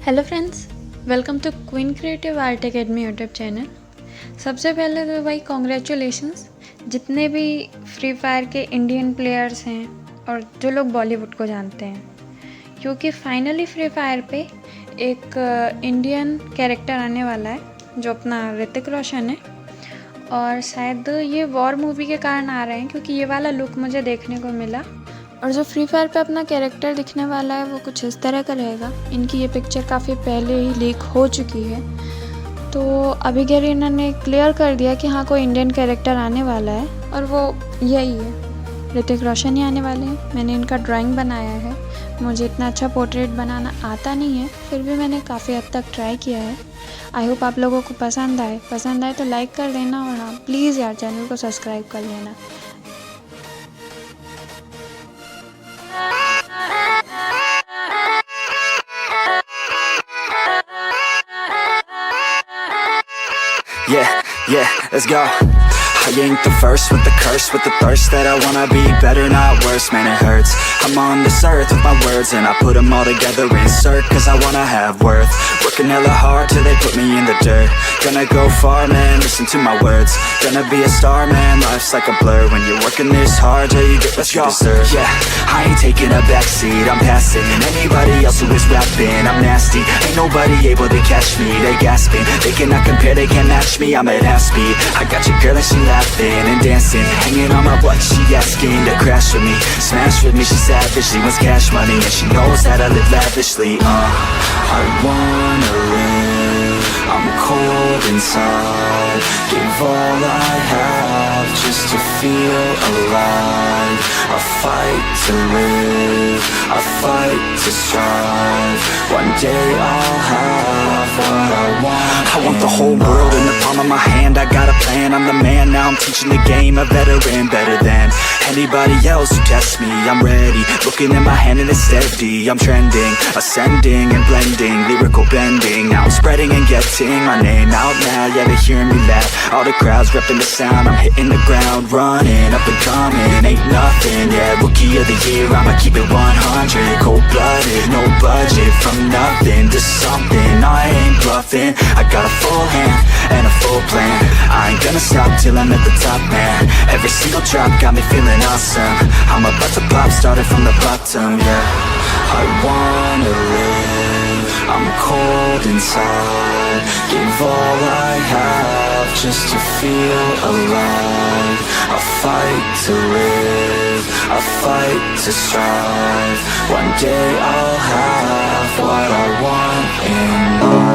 Hello friends, welcome to queen creative art academy YouTube channel. सबसे पहले तो भाई कॉन्ग्रेचुलेशंस जितने भी फ्री फायर के इंडियन प्लेयर्स हैं और जो लोग बॉलीवुड को जानते हैं, क्योंकि फाइनली फ्री फायर पे एक इंडियन कैरेक्टर आने वाला है जो अपना ऋतिक रोशन है। और शायद ये वॉर मूवी के कारण आ रहे हैं क्योंकि ये वाला लुक मुझे देखने को मिला। और जो फ्री फायर पे अपना कैरेक्टर दिखने वाला है वो कुछ इस तरह का रहेगा। इनकी ये पिक्चर काफ़ी पहले ही लीक हो चुकी है, तो अभी गैर इन्होंने क्लियर कर दिया कि हाँ कोई इंडियन कैरेक्टर आने वाला है और वो यही है, ऋतिक रोशन ही आने वाले हैं। मैंने इनका ड्राइंग बनाया है। मुझे इतना अच्छा पोर्ट्रेट बनाना आता नहीं है, फिर भी मैंने काफ़ी हद तक ट्राई किया है। आई होप आप लोगों को पसंद आए तो लाइक कर देना और हाँ प्लीज़ यार चैनल को सब्सक्राइब कर लेना। Yeah, let's go. I ain't the first with the curse, with the thirst that I wanna be better, not worse, man it hurts. I'm on this earth with my words and I put them all together, insert, cause I wanna have worth. Working hella hard till they put me in the dirt. Gonna go far, man, listen to my words. Gonna be a star, man, life's like a blur. When you're working this hard till you get what you deserve. Yeah, I ain't taking a backseat, I'm passing anybody else who is rapping. I'm nasty, ain't nobody able to catch me. They gasping, they cannot compare, they can't match me. I'm at half speed, I got your girl and she laughing and dancing, hanging on my butt, she asking to crash with me, smash with me, she savage, she wants cash money and she knows that I live lavishly. I wanna live, I'm cold inside, give all I have just to feel alive. I fight to live, I fight to strive, one day I'll have what I want. I want the whole world in the palm of my hand, I got a plan, I'm the man, now I'm teaching the game, a veteran, better than anybody else who tests me. I'm ready, looking at my hand and it's steady. I'm trending, ascending and blending, lyrical bending. Now I'm spreading and getting my name out now. Yeah, they hearing me laugh, all the crowds repping the sound. I'm hitting the ground, running, up and coming, ain't nothing. Yeah, rookie of the year, I'ma keep it 100. Cold-blooded, no budget, from nothing to something. I ain't bluffing, I got a full hand and a full plan. I ain't gonna stop till I'm at the top, man. Every single drop got me feeling awesome. I'm about to pop, started from the bottom, yeah. I wanna live, I'm cold inside, give all I have just to feel alive. I fight to live, I fight to strive, one day I'll have what I want in life.